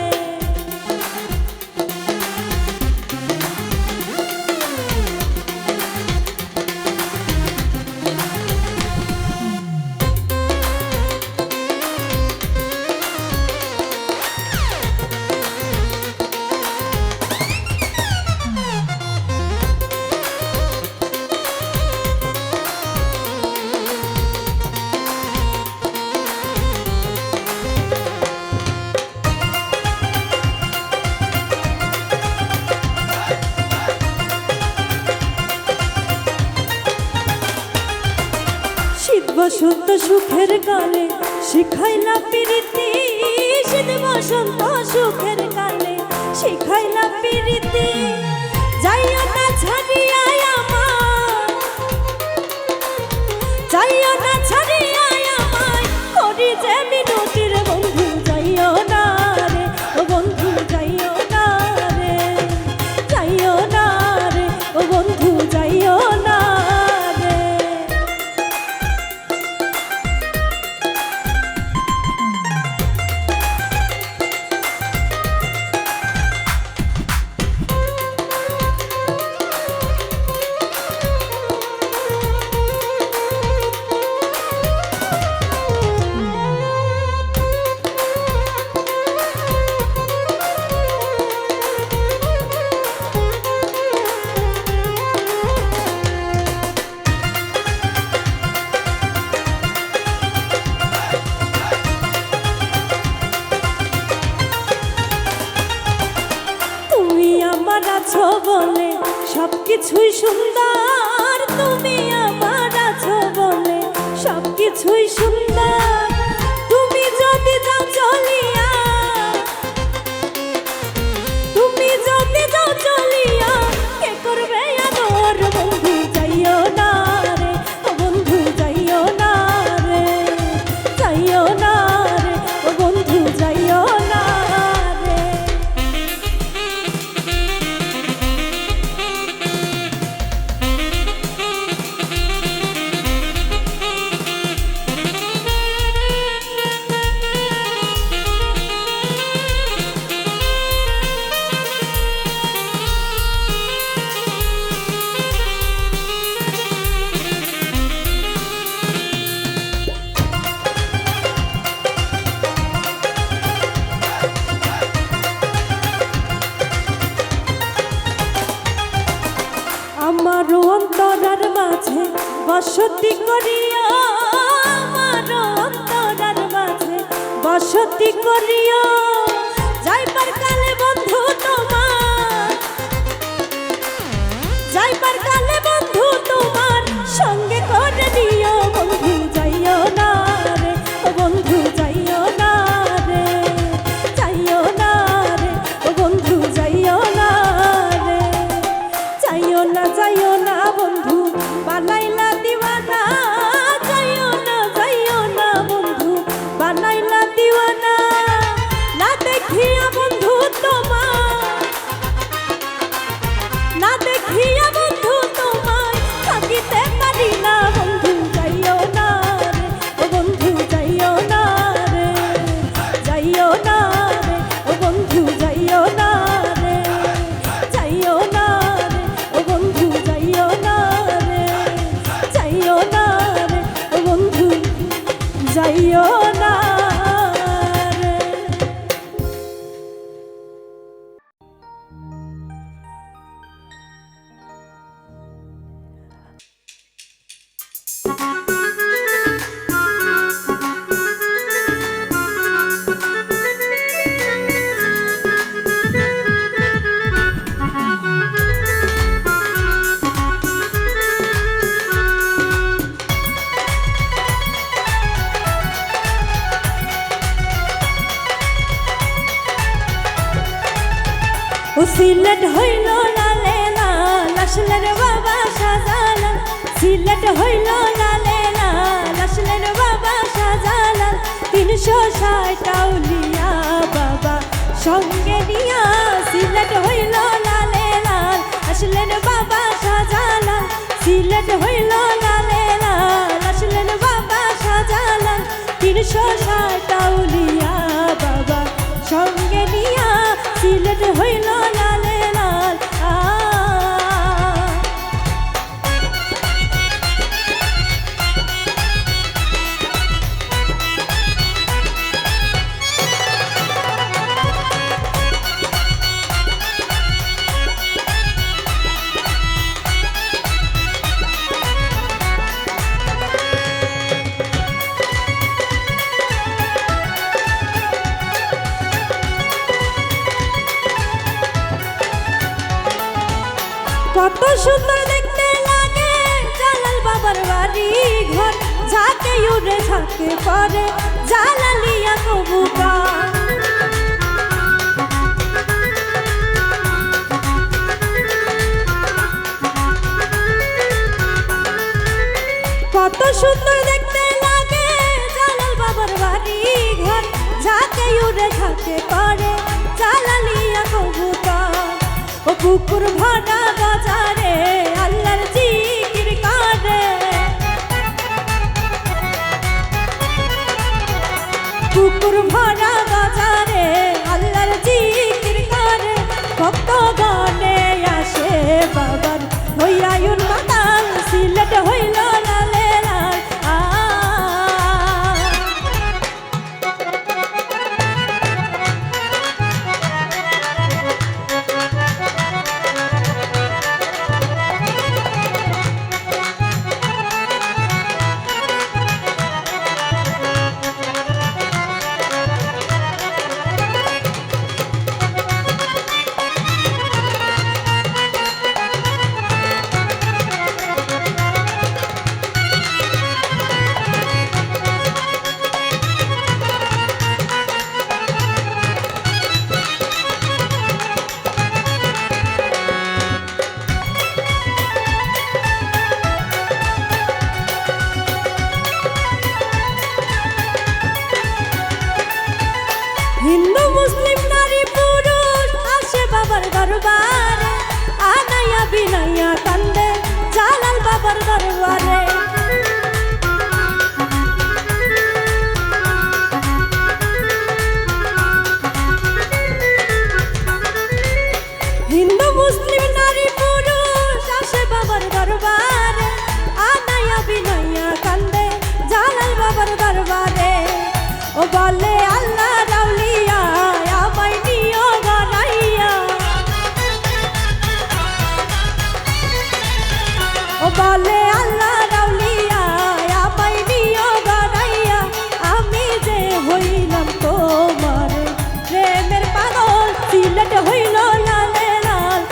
শীত বসন্ত সুখের কালে শিখাইলা প্রীতি, শীত বসন্ত সুখের কালে শিখাইলা প্রীতি। যাইও না ছাড়িয়া আমায়, যাইও না ছাড়িয়া আমায়, করি যে মিনতি রে বন্ধু। যাইও না রে ও বন্ধু, যাইও না রে, যাইও না রে ও বন্ধু, যাইও না রে। আছো বলে সবকিছুই সুন্দর, তুমি আমার আছো বলে সবকিছুই সুন্দর। তুমি যদি যাও চলিয়া, তুমি যদি যাও চলিয়া, কে করবে আদর বন্ধু। যাইও না রে ও বন্ধু, যাইও না রে, যাইও না রে ও বন্ধু, যাইও না রে। আমারও অন্তরার মাঝে বসতি করিয়া, আমারও অন্তরার মাঝে বসতি করিয়া। যাইবার কালে বন্ধু তোমার, যাইবার কালে বন্ধু তোমার সঙ্গে করে দিও বন্ধু। যাইও না রে ও বন্ধু, যাইও না রে, যাইও না রে ও বন্ধু, যাইও না রে। যাইও না বন্ধু বানাইলা দিওয়ানা, যাইও না বন্ধু বানাইলা দিওয়ানা। না ও সিলেট হইল লালে লাল আসলেন বাবা শাহজালাল সিলেট হইল লালে লাল আসলেন বাবা শাহজালাল 360 আউলিয়া বাবা সঙ্গে নিয়া সিলেট হইল লালে লাল আসলেন বাবা শাহজালাল সিলেট হইল লালে লাল আসলেন বাবা শাহজালাল 360 আউলিয়া বাবা সঙ্গে নিয়া সিলেট হইল লালে লাল কত সুন্দর দেখতে লাগে জালাল বাবার বাড়ি ঘর ঝাঁকে উড়ে ঝাঁকে পরে জালালিয়া কবুতর কত সুন্দর দেখতে লাগে জালাল বাবার বাড়ি ঘর ঝাঁকে উড়ে ঝাঁকে পরে জালালিয়া কবুতর ও পুকুর ভরা বাজারে আল্লাহর জিকির করে পুকুর ভরা বাজারে আল্লাহর জিকির করে ভক্ত গানে আসে বাবার হইয়ায়ুন মাতাল সিলেট হইল লালে লাল হিন্দু মুসলিম নারী পুরুষ আসে বাবার দরবারে আনাইয়া বিনাইয়া কান্দে জালাল বাবার দরবারে হিন্দু মুসলিম নারী পুরুষ আসে বাবার দরবারে আনাইয়া বিনাইয়া কান্দে জালাল বাবার দরবারে ও বলে আল্লাহ রাউলিয়া আমায় নিও বানাইয়া ও বলে আল্লাহ রাউলিয়া আমায় নিও বানাইয়া আমি যে হইলাম তোমার প্রেমের পাগল সিলেট হইল লালে লাল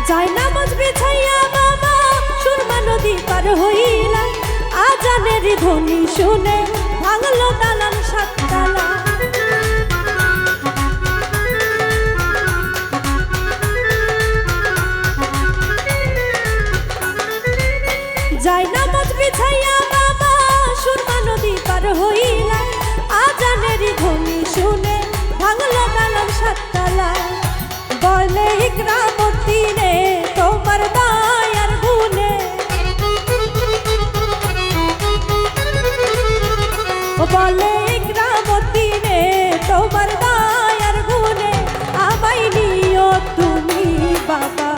যায় নামাজ বিছাইয়া বাবা সুরমা নদী পার হইলাম আজানের ধ্বনি শুনে ভাঙলো দালান সাততলা যায় নামাজ বিছাইয়া বাবা সুরমা নদী পার হইলাম আজানের ধ্বনি শুনে ভাঙলো দালান সাততলা বলে ইকরামউদ্দিনে তোমার দয়ার গুণে বলে ইকরামউদ্দিনে তোমার দয়ার গুণে আমায় নিও তুমি বাবা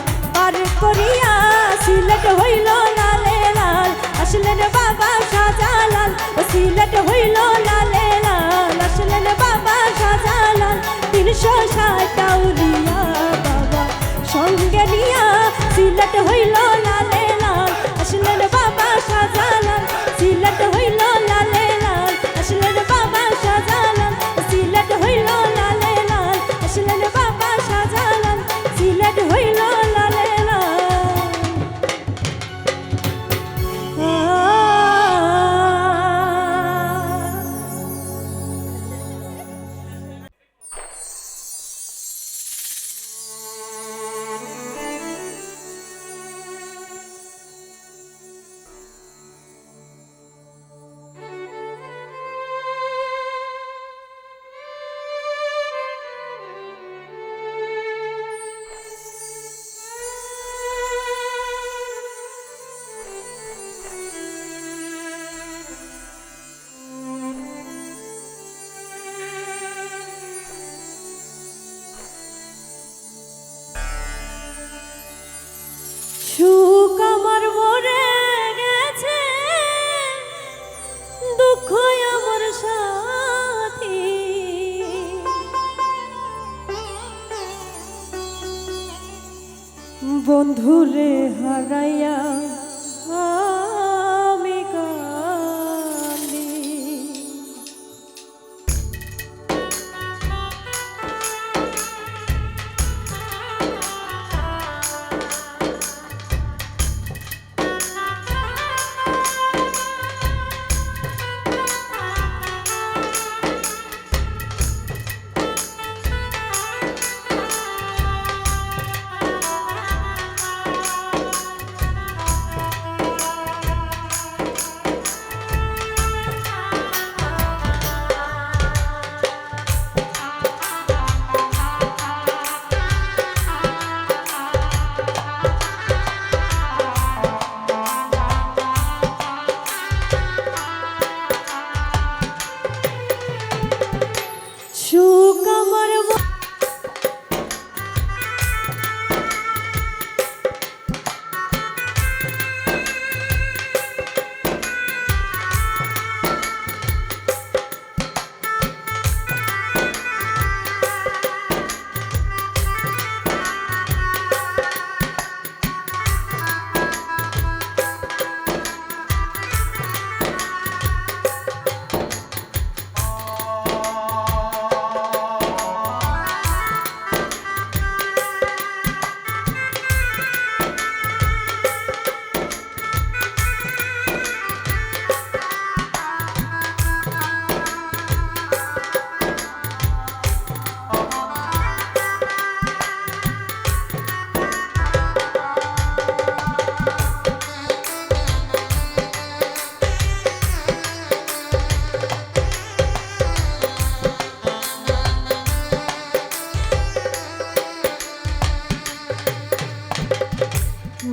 বন্ধুরে হারাইয়া আমি কাঁদি। সুখ আমার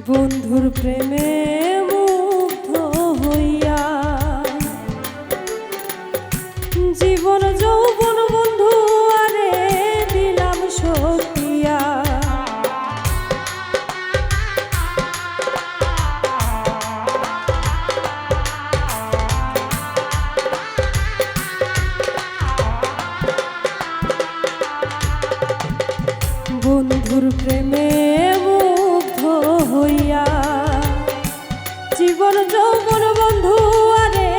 বন্ধুর প্রেমে মুগ্ধ হইয়া জীবন যৌবন বন্ধু আরে দিলাম সতিয়া। বন্ধুর প্রেমে হইয়া জীবন যৌবন বন্ধু আরে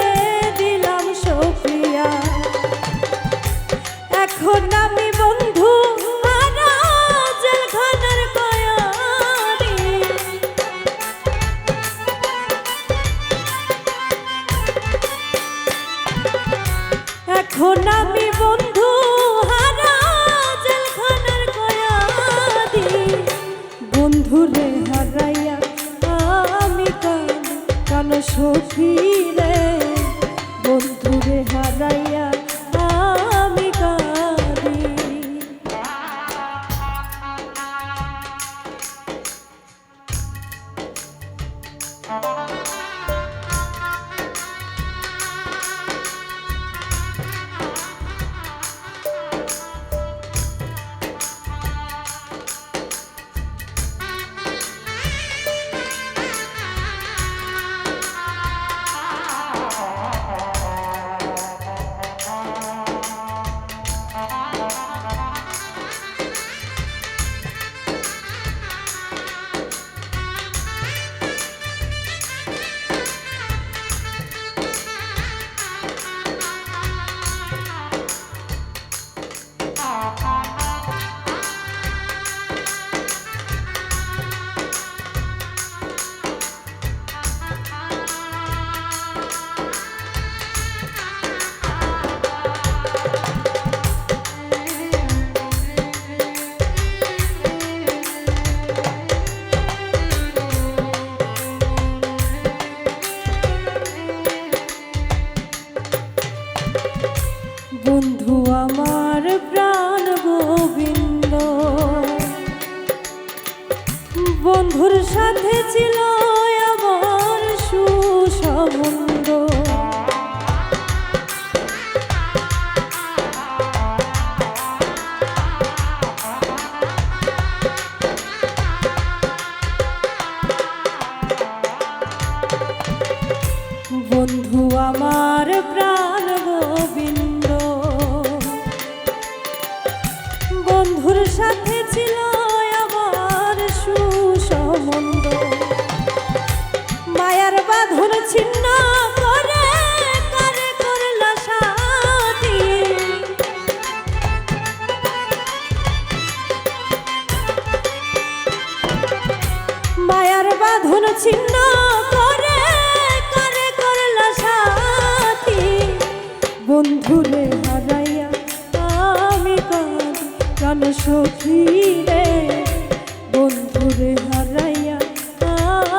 দিলাম সফিয়া। এখন আমি বন্ধু হারা জেলখানার কয়ানি, এখন আমি বন্ধু হারা জেলখানার কয়ানি। বন্ধুরে হারাইয়া আমি কান সখী রে, বন্ধুরে হারাইয়া আমি কাঁদি। বন্ধু আমার প্রাণ গোবিন্দ, বন্ধুর সাথে ছিল আমার সুসম্বন্ধ। বন্ধু আমার প্রাণ গোবিন্দ, বন্ধুর সাথে ছিল আমার সুসম্বন্ধ। বাঁধন ছিন্ন করে করে করলা সাথী বন্ধুরে হারাইয়া আমি কাঁদি প্রাণ সখী রে বন্ধুরে হারাইয়া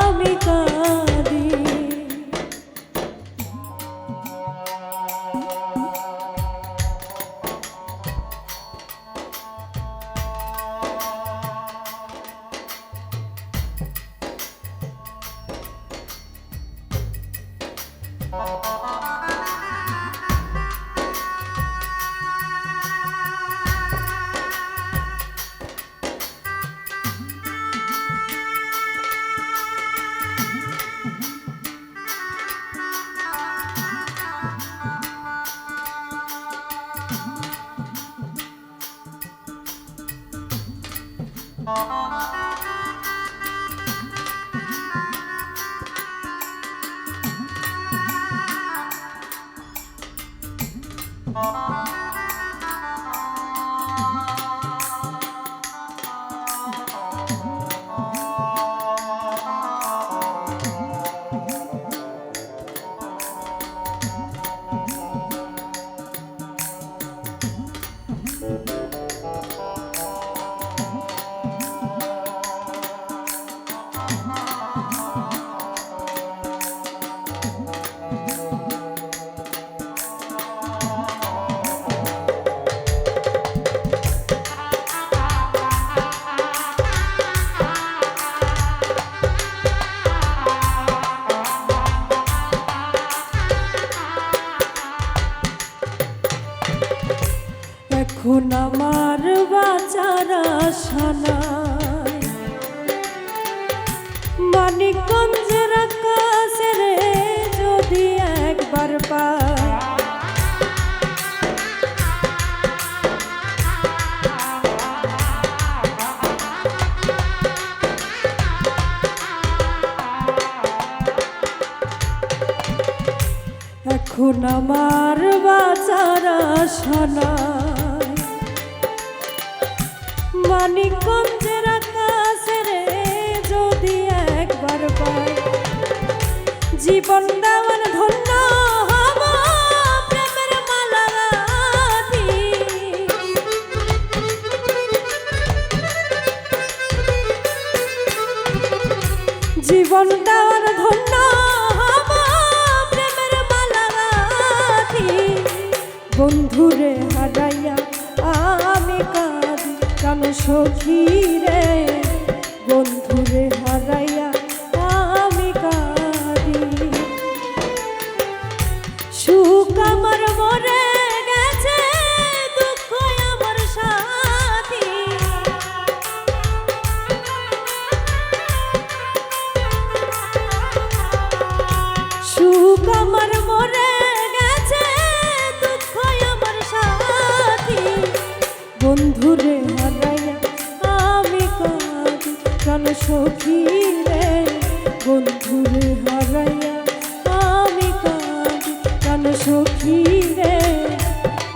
আমি কাঁদি। এখন আমার বাঁচার আশা নাই মানিকগঞ্জের আকাশে রে যদি একবার পাই এখন আমার বাঁচার আশা নাই মানিকগঞ্জের আকাশে রে যদি একবার পাই জীবন দেওয়ার ধন্য হব প্রেমের মালা গাঁথি জীবন দেওয়ার ধন্য হব প্রেমের মালা গাঁথি বন্ধুরে হারাইয়া আমি কাঁদি প্রাণ সখী রে বন্ধুরে হারাইয়া আমি কাঁদি সুখ আমার মরে গেছে দুঃখ আমার সাথী সুখ আমার মরে গেছে দুঃখ আমার সাথী বন্ধুরে হারাইয়া আমি কাঁদি প্রাণ সখী রে বন্ধুরে হারাইয়া আমি কাঁদি প্রাণ সখী রে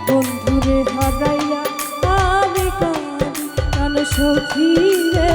বন্ধুরে হারাইয়া আমি কাঁদি প্রাণ সখী রে।